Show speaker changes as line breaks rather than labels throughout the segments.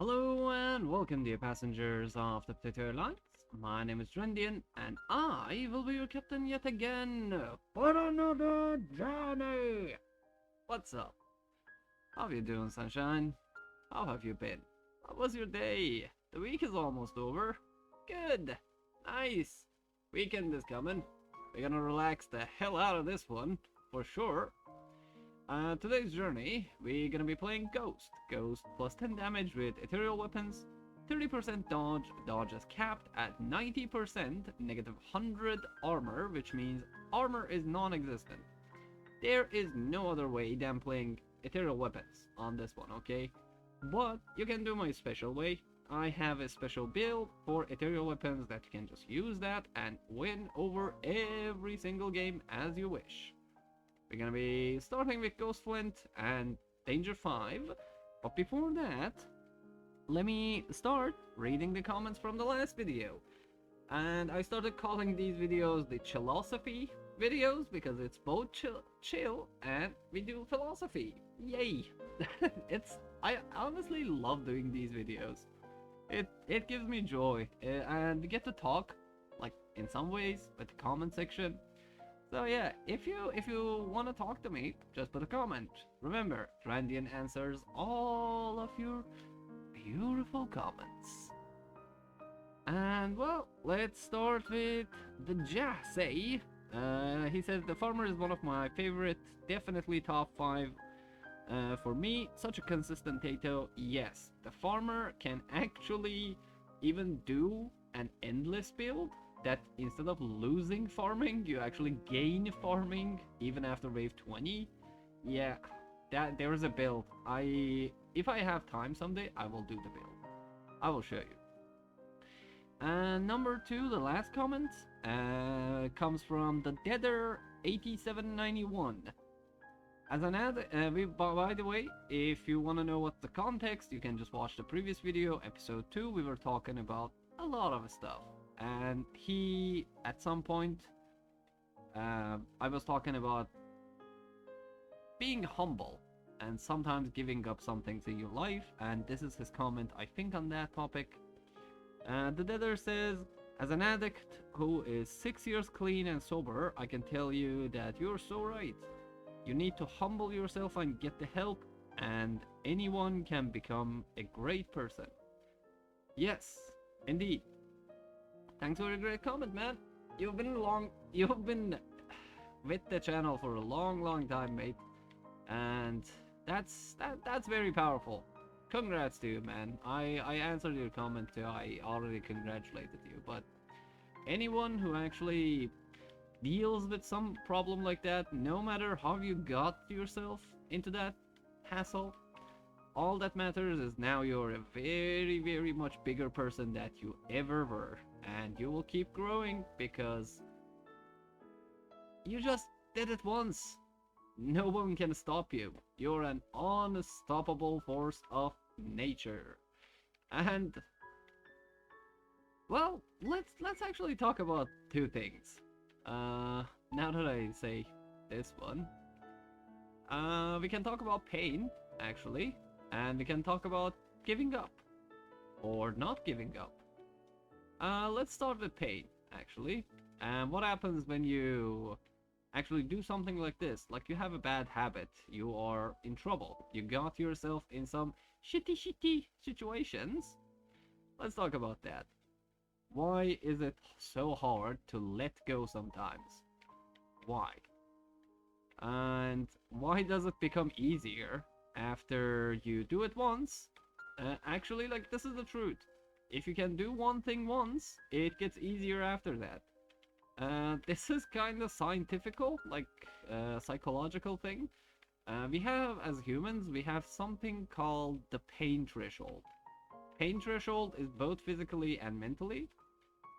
Hello and welcome dear passengers of the Brotato Airlines. My name is Drendian and I will be your captain yet again for another journey. What's up? How you doing, sunshine? How have you been? How was your day? The week is almost over. Good. Nice. Weekend is coming. We're gonna relax the hell out of this one, for sure. Today's journey, we're gonna be playing Ghost. Ghost plus 10 damage with ethereal weapons, 30% dodge, dodge is capped at 90%, negative 100 armor, which means armor is non-existent. There is no other way than playing ethereal weapons on this one, okay? But you can do my special way. I have a special build for ethereal weapons that you can just use that and win over every single game as you wish. We're gonna be starting with Ghost Flint and Danger 5, but before that, let me start reading the comments from the last video. And I started calling these videos the Chillasophy videos because it's both chill and we do philosophy. Yay! I honestly love doing these videos. It gives me joy, and we get to talk, like in some ways, with the comment section. So yeah, if you want to talk to me, just put a comment. Remember, Drendian answers all of your beautiful comments. And well, let's start with the Jassay. He says the farmer is one of my favorite, definitely top 5 for me. Such a consistent Tato. Yes, the farmer can actually even do an endless build that instead of losing farming, you actually gain farming even after wave 20. Yeah, there is a build. If I have time someday, I will do the build. I will show you. And number 2, the last comment, comes from the Deader 8791. As an ad, by the way, if you want to know what the context, you can just watch the previous video, episode 2. We were talking about a lot of stuff. And he, at some point, I was talking about being humble and sometimes giving up some things in your life, and this is his comment, I think, on that topic. The Deader says, as an addict who is 6 years clean and sober, I can tell you that you're so right. You need to humble yourself and get the help, and anyone can become a great person. Yes, indeed. Thanks for a great comment, man. You've been with the channel for a long time, mate. And that's very powerful. Congrats to you, man. I answered your comment too. I already congratulated you. But anyone who actually deals with some problem like that, no matter how you got yourself into that hassle, all that matters is now you're a very much bigger person than you ever were. And you will keep growing because you just did it once. No one can stop you. You're an unstoppable force of nature. And well, let's actually talk about 2 things. Now that I say this one, we can talk about pain actually, and we can talk about giving up or not giving up. Let's start with pain, actually. And what happens when you actually do something like this? Like you have a bad habit, you are in trouble, you got yourself in some shitty situations. Let's talk about that. Why is it so hard to let go sometimes? Why? And why does it become easier after you do it once? Actually, like, this is the truth. If you can do one thing once, it gets easier after that. This is kind of scientifical, like psychological thing. We have, as humans, we have something called the pain threshold. Pain threshold is both physically and mentally,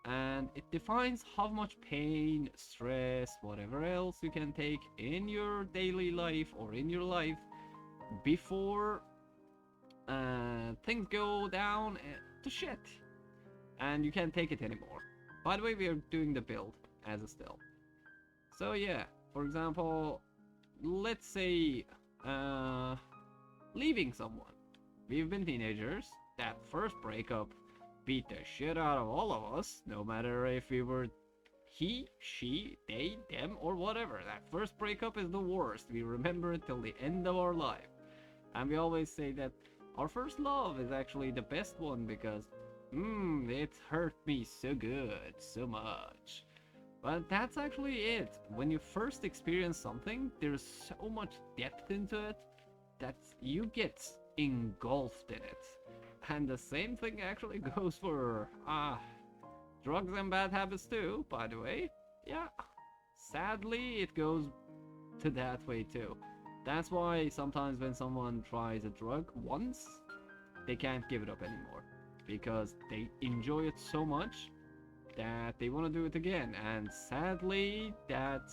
and it defines how much pain, stress, whatever else you can take in your daily life or in your life before things go down to shit and you can't take it anymore. By the way, we are doing the build as a still. So yeah, for example, let's say leaving someone. We've been teenagers, that first breakup beat the shit out of all of us, no matter if we were he, she, they, them, or whatever. That first breakup is the worst. We remember it till the end of our life. And we always say that our first love is actually the best one because, it hurt me so good, so much. But that's actually it. When you first experience something, there's so much depth into it that you get engulfed in it. And the same thing actually goes for drugs and bad habits too, by the way. Yeah, sadly it goes to that way too. That's why sometimes when someone tries a drug once, they can't give it up anymore. Because they enjoy it so much that they want to do it again. And sadly, that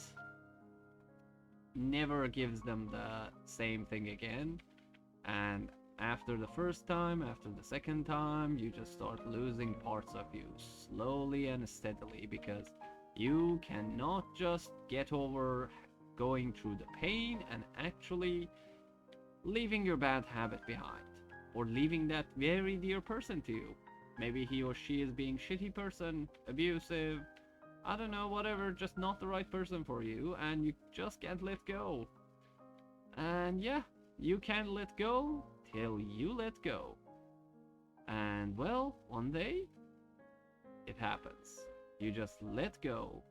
never gives them the same thing again. And after the first time, after the second time, you just start losing parts of you slowly and steadily because you cannot just get over going through the pain and actually leaving your bad habit behind or leaving that very dear person to you. Maybe he or she is being shitty person, abusive, I don't know, whatever, just not the right person for you and you just can't let go. And yeah, you can't let go till you let go. And well, one day, it happens. You just let go.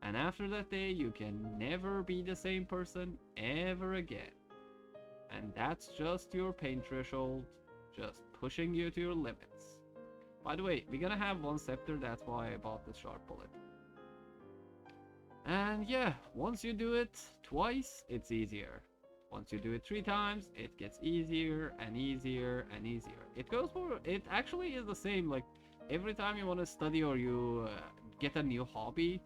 And after that day, you can never be the same person ever again. And that's just your pain threshold, just pushing you to your limits. By the way, we're gonna have one scepter, that's why I bought the sharp bullet. And yeah, once you do it twice, it's easier. Once you do it 3 times, it gets easier and easier and easier. It actually is the same, like, every time you want to study or you get a new hobby,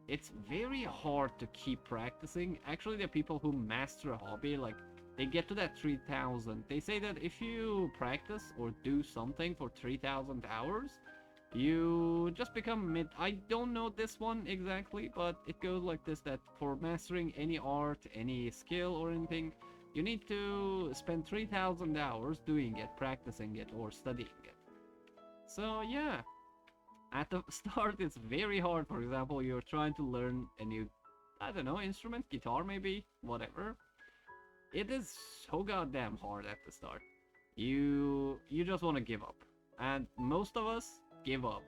it's very hard to keep practicing. Actually, the people who master a hobby, like, they get to that 3,000. They say that if you practice or do something for 3,000 hours, you just become mid. I don't know this one exactly, but it goes like this, that for mastering any art, any skill or anything, you need to spend 3,000 hours doing it, practicing it, or studying it. So yeah, at the start it's very hard. For example, you're trying to learn a new, I don't know, instrument, guitar maybe, whatever. It is so goddamn hard at the start. You just want to give up. And most of us give up.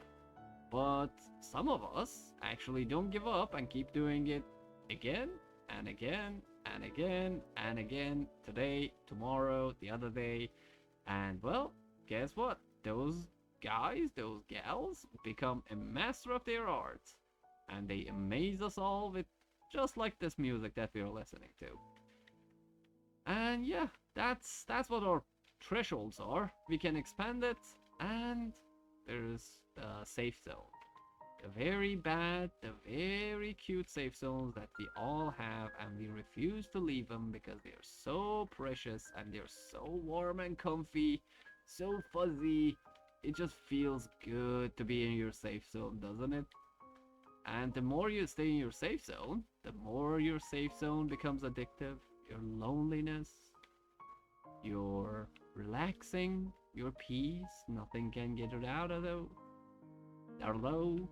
But some of us actually don't give up and keep doing it again and again and again and again, today, tomorrow, the other day. And well, guess what? Those guys, those gals become a master of their art. And they amaze us all with just like this music that we're listening to. And yeah, that's what our thresholds are. We can expand it, and there's the safe zone. The very bad, the very cute safe zones that we all have, and we refuse to leave them because they're so precious and they're so warm and comfy, so fuzzy. It just feels good to be in your safe zone, doesn't it? And the more you stay in your safe zone, the more your safe zone becomes addictive. Your loneliness, your relaxing, your peace, nothing can get it out of though. Hello?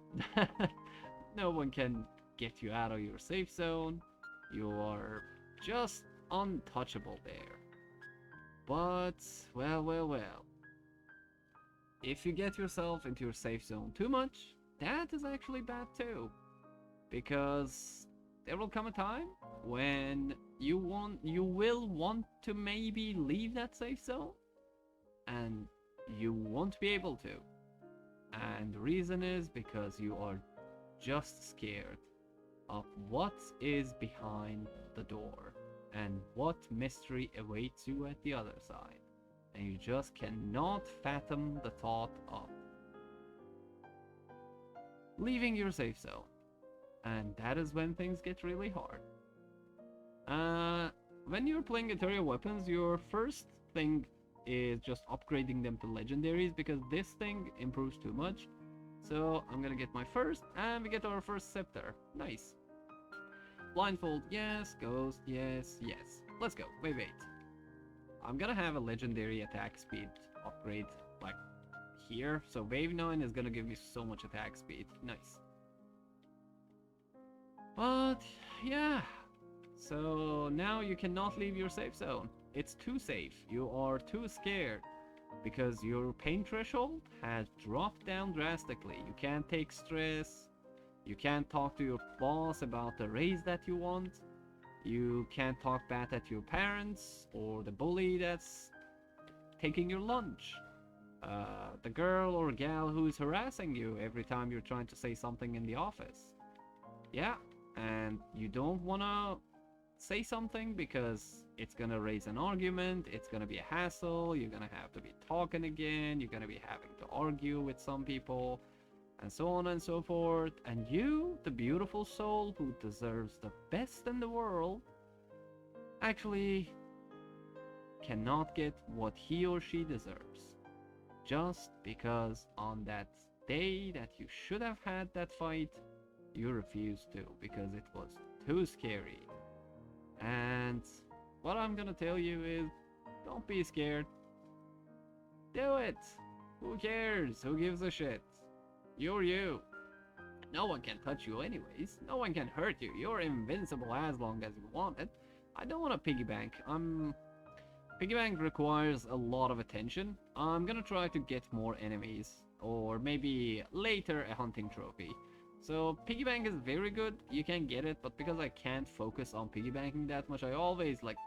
No one can get you out of your safe zone. You are just untouchable there. But, well. If you get yourself into your safe zone too much, that is actually bad too. Because there will come a time when you will want to maybe leave that safe zone and you won't be able to. And the reason is because you are just scared of what is behind the door and what mystery awaits you at the other side. And you just cannot fathom the thought of leaving your safe zone. And that is when things get really hard. When you're playing Ethereal weapons, your first thing is just upgrading them to legendaries because this thing improves too much. So I'm gonna get my first, and we get our first scepter. Nice. Blindfold, yes. Ghost, yes. Let's go. Wait. I'm gonna have a legendary attack speed upgrade like here. So wave 9 is gonna give me so much attack speed. Nice. But yeah, so now you cannot leave your safe zone. It's too safe. You are too scared because your pain threshold has dropped down drastically. You can't take stress. You can't talk to your boss about the raise that you want. You can't talk bad at your parents or the bully that's taking your lunch. The girl or gal who's harassing you every time you're trying to say something in the office. Yeah, and you don't want to say something because it's gonna raise an argument, it's gonna be a hassle, you're gonna have to be talking again, you're gonna be having to argue with some people, and so on and so forth. And you, the beautiful soul who deserves the best in the world, actually cannot get what he or she deserves. Just because on that day that you should have had that fight, you refused to because it was too scary. And what I'm gonna tell you is, don't be scared. Do it! Who cares? Who gives a shit? You're you. No one can touch you anyways. No one can hurt you. You're invincible as long as you want it. I don't want to piggy bank. Piggy bank requires a lot of attention. I'm gonna try to get more enemies. Or maybe later a hunting trophy. So piggy bank is very good, you can get it, but because I can't focus on piggy banking that much, I always like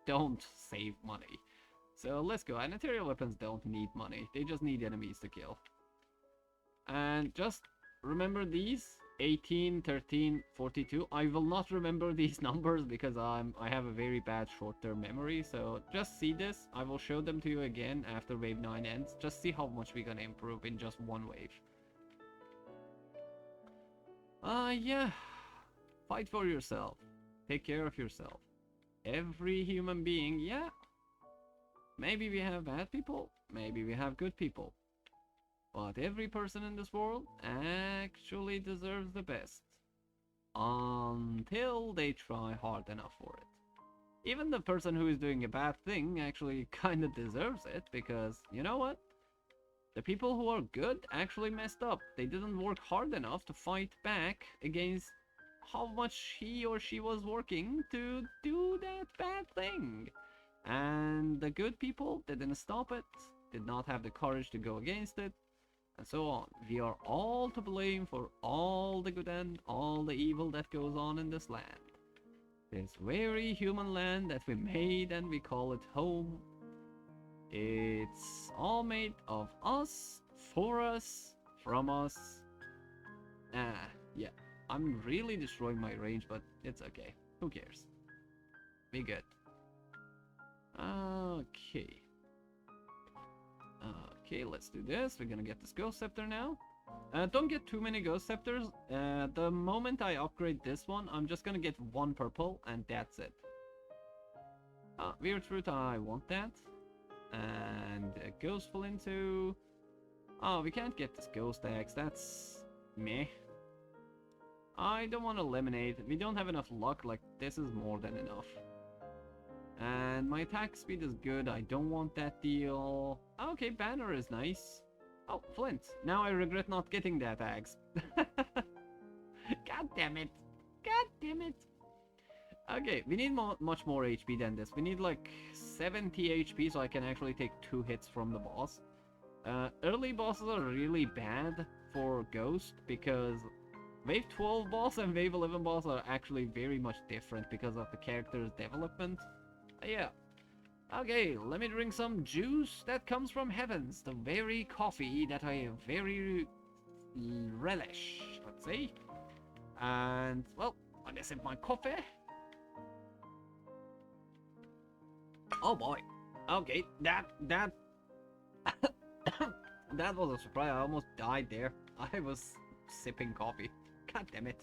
don't save money. So let's go. And material weapons don't need money, they just need enemies to kill. And just remember these 18, 13, 42. I will not remember these numbers because I have a very bad short-term memory. So just see this. I will show them to you again after wave 9 ends. Just see how much we're gonna improve in just one wave. Yeah. Fight for yourself. Take care of yourself. Every human being, yeah. Maybe we have bad people, maybe we have good people. But every person in this world actually deserves the best. Until they try hard enough for it. Even the person who is doing a bad thing actually kinda deserves it, because, you know what? The people who are good actually messed up. They didn't work hard enough to fight back against how much he or she was working to do that bad thing. And the good people didn't stop it, did not have the courage to go against it, and so on. We are all to blame for all the good and all the evil that goes on in this land. This very human land that we made and we call it home. It's all made of us, for us, from us. Yeah. I'm really destroying my range, but it's okay. Who cares? Be good. Okay. Okay, let's do this. We're gonna get this Ghost Scepter now. Don't get too many Ghost Scepters. The moment I upgrade this one, I'm just gonna get one purple, and that's it. Weird Fruit, I want that. And Ghostful into... Oh, we can't get this Ghost Axe. That's... meh. I don't want to Lemonade. We don't have enough luck. Like, this is more than enough. And my attack speed is good. I don't want that deal. Okay, Banner is nice. Oh, Flint. Now I regret not getting that axe. God damn it. God damn it. Okay, we need much more HP than this. We need like 70 HP so I can actually take 2 hits from the boss. Early bosses are really bad for Ghost because Wave 12 boss and Wave 11 boss are actually very much different because of the character's development. Yeah. Okay, let me drink some juice that comes from heavens. The very coffee that I very relish, let's see. And, well, let me sip my coffee. Oh boy. Okay, that that was a surprise. I almost died there. I was sipping coffee. God damn it.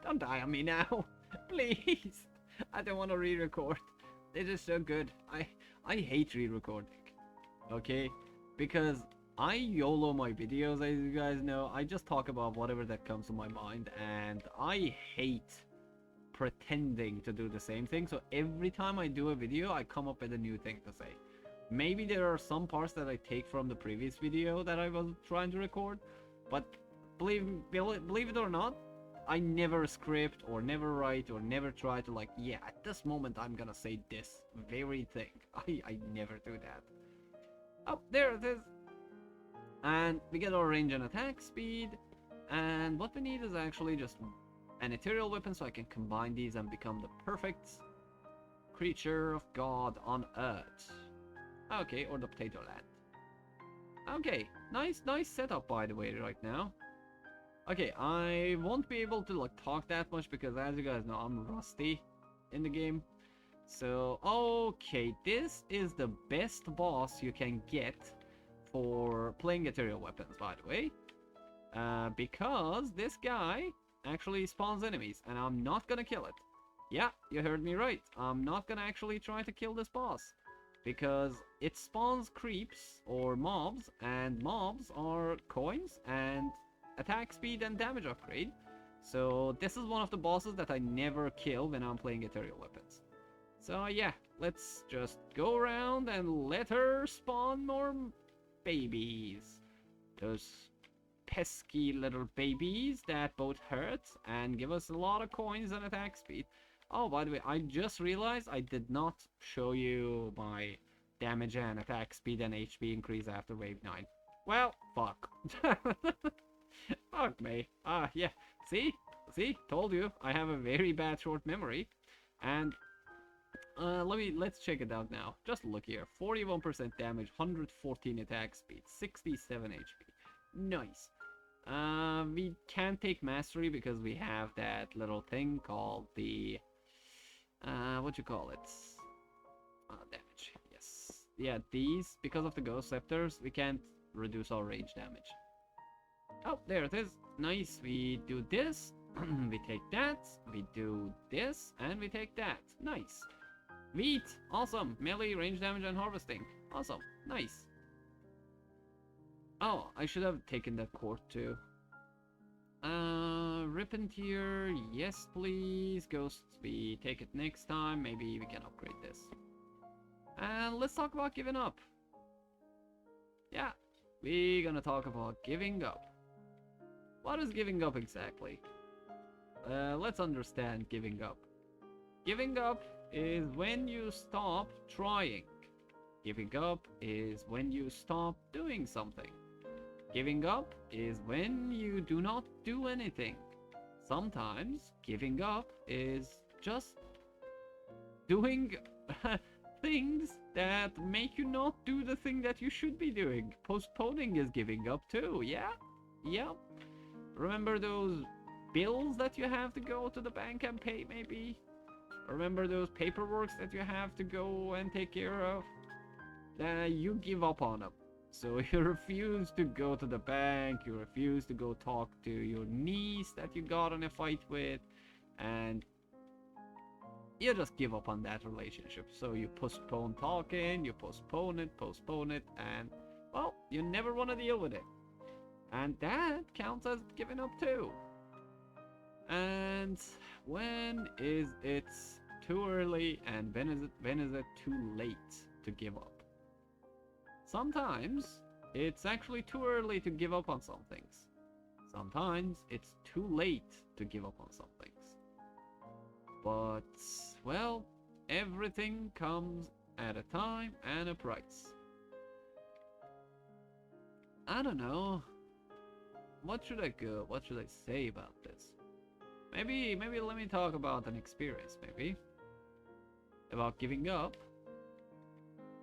Don't die on me now. Please. I don't want to re-record. This is so good. I hate re-recording. Okay? Because I YOLO my videos, as you guys know. I just talk about whatever that comes to my mind. And I hate pretending to do the same thing. So every time I do a video, I come up with a new thing to say. Maybe there are some parts that I take from the previous video that I was trying to record, but believe it or not, I never script or never write or never try to like, yeah, at this moment I'm gonna say this very thing. I never do that. Oh, there it is. And we get our range and attack speed. And what we need is actually just an ethereal weapon so I can combine these and become the perfect creature of God on Earth. Okay, or the potato land. Okay, nice setup by the way right now. Okay, I won't be able to like talk that much because as you guys know, I'm rusty in the game. So, okay, this is the best boss you can get for playing ethereal weapons, by the way. Because this guy actually spawns enemies, and I'm not gonna kill it. Yeah, you heard me right. I'm not gonna actually try to kill this boss. Because it spawns creeps, or mobs, and mobs are coins, and attack speed and damage upgrade. So this is one of the bosses that I never kill when I'm playing ethereal weapons. So yeah, let's just go around and let her spawn more babies. Those pesky little babies that both hurt and give us a lot of coins and attack speed. Oh, by the way, I just realized I did not show you my damage and attack speed and HP increase after wave 9. Well, fuck. Fuck me. Yeah. See? Told you. I have a very bad short memory. And let's check it out now. Just look here. 41% damage, 114 attack speed, 67 HP. Nice. We can't take mastery because we have that little thing called the what you call it? Damage. Yes. Yeah, these, because of the ghost scepters, we can't reduce our range damage. Oh, there it is. Nice. We do this, we take that, we do this, and we take that. Nice. Wheat. Awesome. Melee, range damage, and harvesting. Awesome. Nice. Oh, I should have taken that court too. Rippin tier, yes please. Ghosts, we take it next time. Maybe we can upgrade this. And let's talk about giving up. Yeah, we're gonna talk about giving up. What is giving up exactly? Let's understand giving up. Giving up is when you stop trying. Giving up is when you stop doing something. Giving up is when you do not do anything. Sometimes giving up is just doing things that make you not do the thing that you should be doing. Postponing is giving up too, yeah? Yeah. Remember those bills that you have to go to the bank and pay, maybe? Remember those paperworks that you have to go and take care of? You give up on them. So you refuse to go to the bank, you refuse to go talk to your niece that you got in a fight with, and you just give up on that relationship. So you postpone talking, you postpone it, and, well, you never want to deal with it. And that counts as giving up too. And when is it too early, and when is it too late to give up? Sometimes it's actually too early to give up on some things. Sometimes it's too late to give up on some things. But, well, everything comes at a time and a price. I don't know. What should I go? What should I say about this? Maybe let me talk about an experience, maybe. About giving up.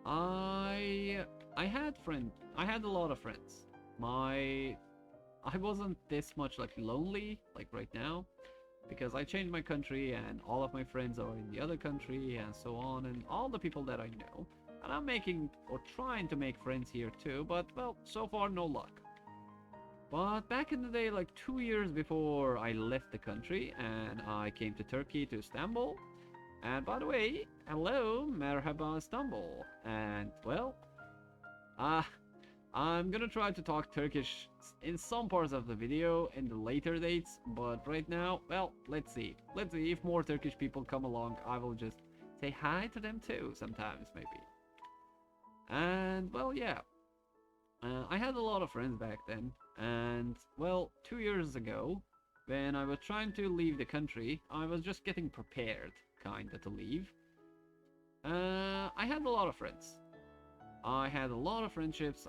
I had a lot of friends. I wasn't this much like lonely like right now, because I changed my country and all of my friends are in the other country and so on, and all the people that I know, and I'm making or trying to make friends here too, but well, so far no luck. But back in the day, like 2 years before I left the country and I came to Turkey, to Istanbul, and by the way, hello, merhaba Istanbul, and well, I'm gonna try to talk Turkish in some parts of the video in the later dates, but right now, well, let's see. Let's see if more Turkish people come along, I will just say hi to them too sometimes, maybe. And well, yeah, I had a lot of friends back then. And well, 2 years ago, when I was trying to leave the country, I was just getting prepared, kinda, to leave. I had a lot of friends. I had a lot of friendships.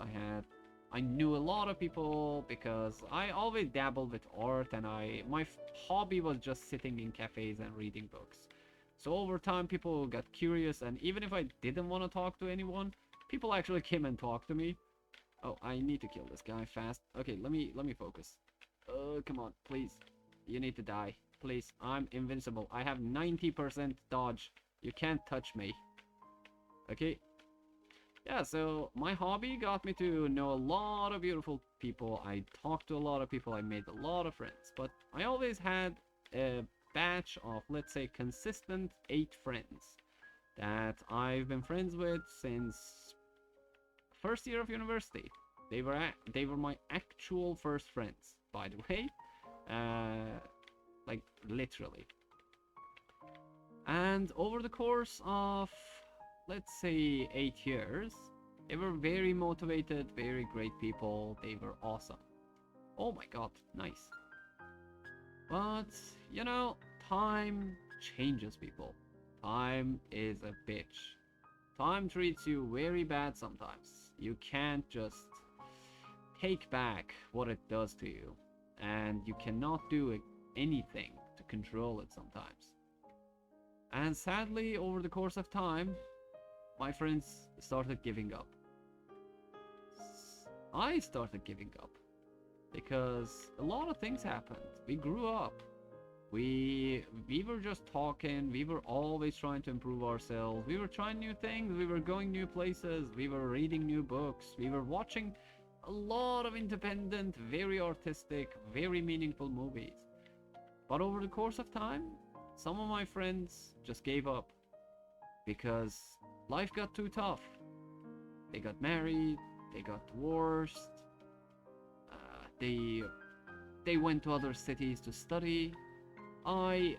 I knew a lot of people because I always dabbled with art, and my hobby was just sitting in cafes and reading books. So over time, people got curious, and even if I didn't want to talk to anyone, people actually came and talked to me. Oh, I need to kill this guy fast. Okay, let me focus. Come on, please. You need to die. Please, I'm invincible. I have 90% dodge. You can't touch me. Okay. Yeah, so my hobby got me to know a lot of beautiful people. I talked to a lot of people. I made a lot of friends. But I always had a batch of, let's say, consistent 8 friends that I've been friends with since first year of university. They were my actual first friends, by the way. Like literally. And over the course of, let's say, 8 years, they were very motivated, very great people. They were awesome. Oh my god, nice. But you know, time changes people. Time is a bitch. Time treats you very bad sometimes. You can't just take back what it does to you, and you cannot do anything to control it sometimes. And sadly, over the course of time, my friends started giving up. I started giving up because a lot of things happened. We grew up. We were just talking. We were always trying to improve ourselves. We were trying new things. We were going new places. We were reading new books. We were watching a lot of independent, very artistic, very meaningful movies. But over the course of time, some of my friends just gave up because life got too tough. They got married, they got divorced, they went to other cities to study. I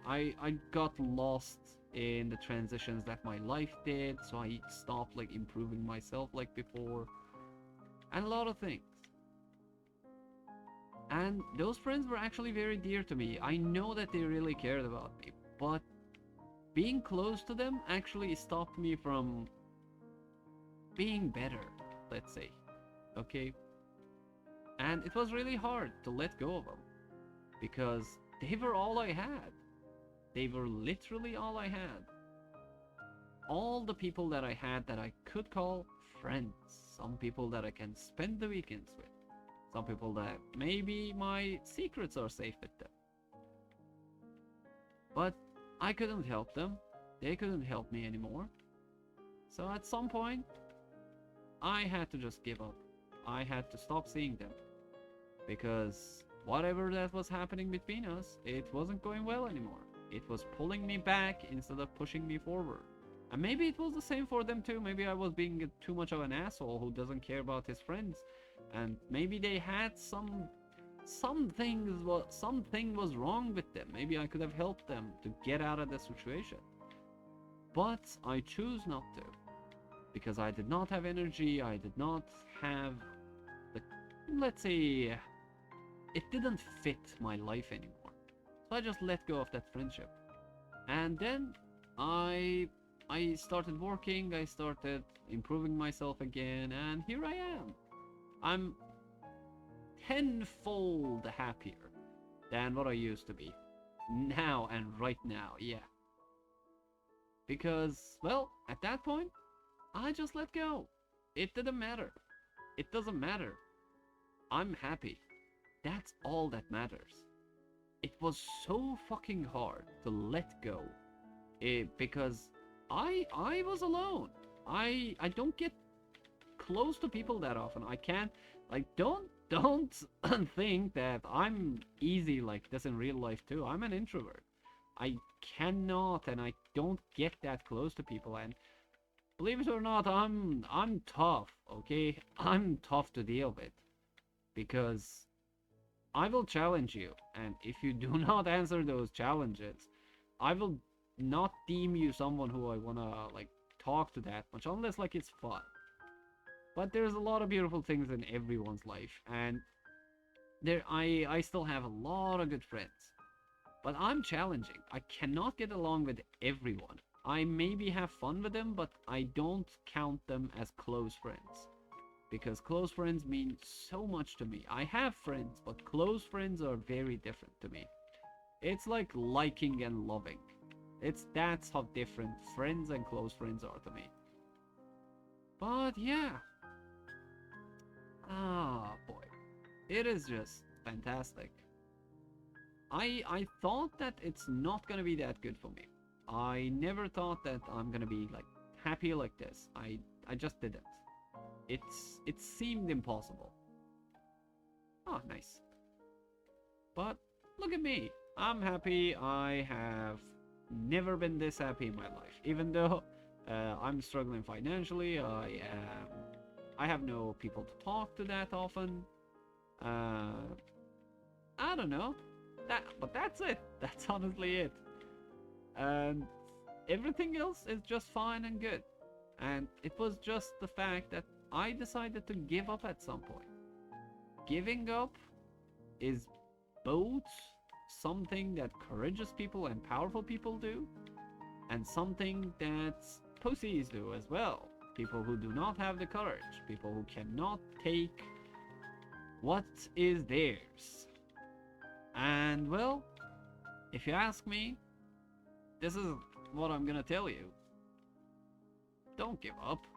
got lost in the transitions that my life did, so I stopped like improving myself like before, and a lot of things. And those friends were actually very dear to me. I know that they really cared about me, but being close to them actually stopped me from being better, let's say. Okay? And it was really hard to let go of them because they were all I had. They were literally all I had. All the people that I had that I could call friends. Some people that I can spend the weekends with. Some people that maybe my secrets are safe with them. But I couldn't help them. They couldn't help me anymore. So at some point, I had to just give up. I had to stop seeing them. Because whatever that was happening between us, it wasn't going well anymore. It was pulling me back instead of pushing me forward. And maybe it was the same for them too. Maybe I was being too much of an asshole who doesn't care about his friends. And maybe they had something was wrong with them. Maybe I could have helped them to get out of the situation. But I choose not to. Because I did not have energy, I did not have, let's say, it didn't fit my life anymore. So I just let go of that friendship. And then I started working, I started improving myself again, and here I am. I'm tenfold happier than what I used to be. Now and right now, yeah. Because, well, at that point, I just let go. It didn't matter. It doesn't matter. I'm happy. That's all that matters. It was so fucking hard to let go. Because I was alone. I don't get close to people that often. I can't, like, don't think that I'm easy like this in real life too. I'm an introvert. I cannot and I don't get that close to people, and believe it or not, I'm tough, okay? I'm tough to deal with. Because I will challenge you, and if you do not answer those challenges, I will not deem you someone who I wanna, like, talk to that much, unless, like, it's fun. But there's a lot of beautiful things in everyone's life, and I still have a lot of good friends. But I'm challenging. I cannot get along with everyone. I maybe have fun with them, but I don't count them as close friends. Because close friends mean so much to me. I have friends, but close friends are very different to me. It's like liking and loving. That's how different friends and close friends are to me. But yeah. Ah, boy. It is just fantastic. I thought that it's not gonna be that good for me. I never thought that I'm gonna be like happy like this. I just didn't. It seemed impossible. Oh, nice. But look at me. I'm happy. I have never been this happy in my life. Even though I'm struggling financially, I have no people to talk to that often. I don't know. But that's it. That's honestly it. And everything else is just fine and good. And it was just the fact that I decided to give up at some point. Giving up is both something that courageous people and powerful people do, and something that pussies do as well. People who do not have the courage, people who cannot take what is theirs. And well, if you ask me, this is what I'm gonna tell you. Don't give up.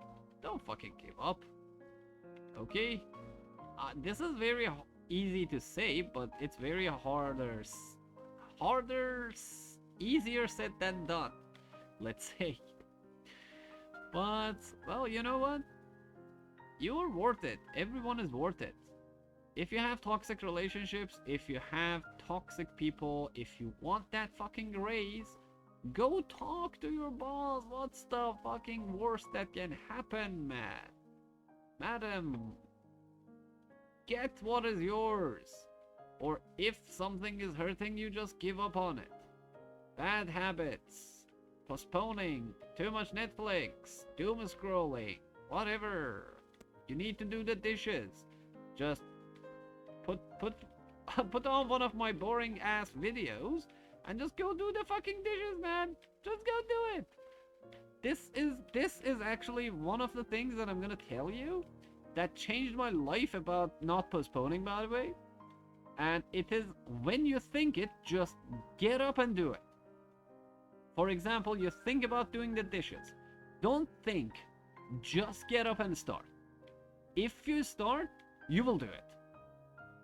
Don't fucking give up. Okay? This is very easy to say, but it's very easier said than done, let's say. But, well, you know what? You're worth it. Everyone is worth it. If you have toxic relationships, if you have toxic people, if you want that fucking raise, go talk to your boss. What's the fucking worst that can happen, man? Madam, get what is yours. Or if something is hurting you, just give up on it. Bad habits, postponing, too much Netflix, doom scrolling, whatever. You need to do the dishes. Just put on one of my boring ass videos and just go do the fucking dishes, man. Just go do it. This is actually one of the things that I'm gonna tell you that changed my life about not postponing, by the way. And it is, when you think it, just get up and do it. For example, you think about doing the dishes. Don't think, just get up and start. If you start, you will do it.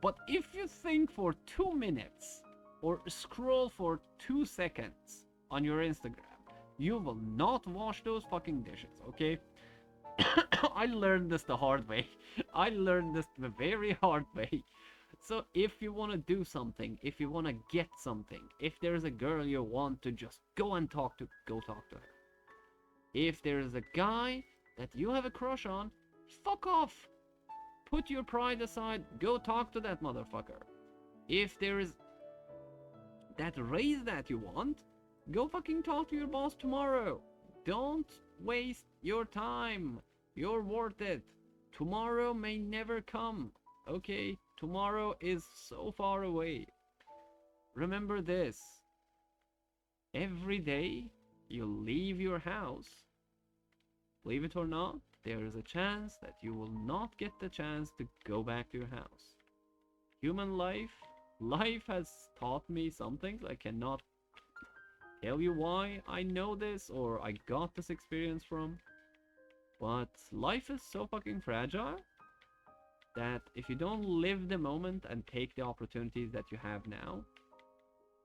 But if you think for 2 minutes or scroll for 2 seconds on your Instagram, you will not wash those fucking dishes, okay? I learned this the hard way. I learned this the very hard way. So if you want to do something, if you want to get something, if there's a girl you want to just go and talk to, go talk to her. If there's a guy that you have a crush on, fuck off. Put your pride aside, go talk to that motherfucker. If there is that raise that you want, go fucking talk to your boss tomorrow. Don't waste your time. You're worth it. Tomorrow may never come. Okay? Tomorrow is so far away. Remember this. Every day you leave your house, believe it or not, there is a chance that you will not get the chance to go back to your house. Human life has taught me some things. I cannot tell you why I know this or I got this experience from. But life is so fucking fragile that if you don't live the moment and take the opportunities that you have now,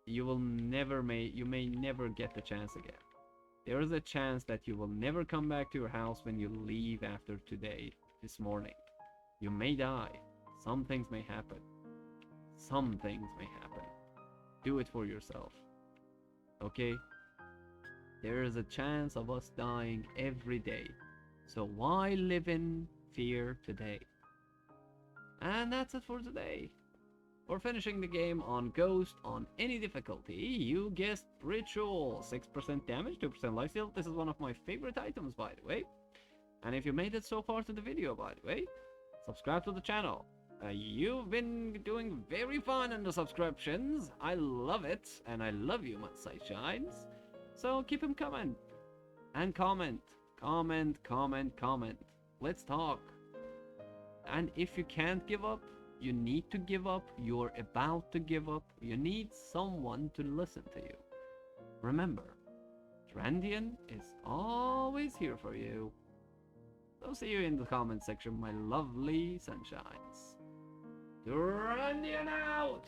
you may never get the chance again. There is a chance that you will never come back to your house when you leave after this morning. You may die. Some things may happen. Some things may happen. Do it for yourself. Okay? There is a chance of us dying every day. So why live in fear today? And that's it for today. For finishing the game on Ghost on any difficulty, you guessed Ritual. 6% damage, 2% lifesteal. This is one of my favorite items, by the way. And if you made it so far to the video, by the way, subscribe to the channel. You've been doing very fine on the subscriptions. I love it, and I love you, my sunshines. So keep them coming. And comment. Let's talk. And if you can't give up, you need to give up, you're about to give up, you need someone to listen to you. Remember, Trendian is always here for you. So see you in the comment section, my lovely sunshines. Trendian out!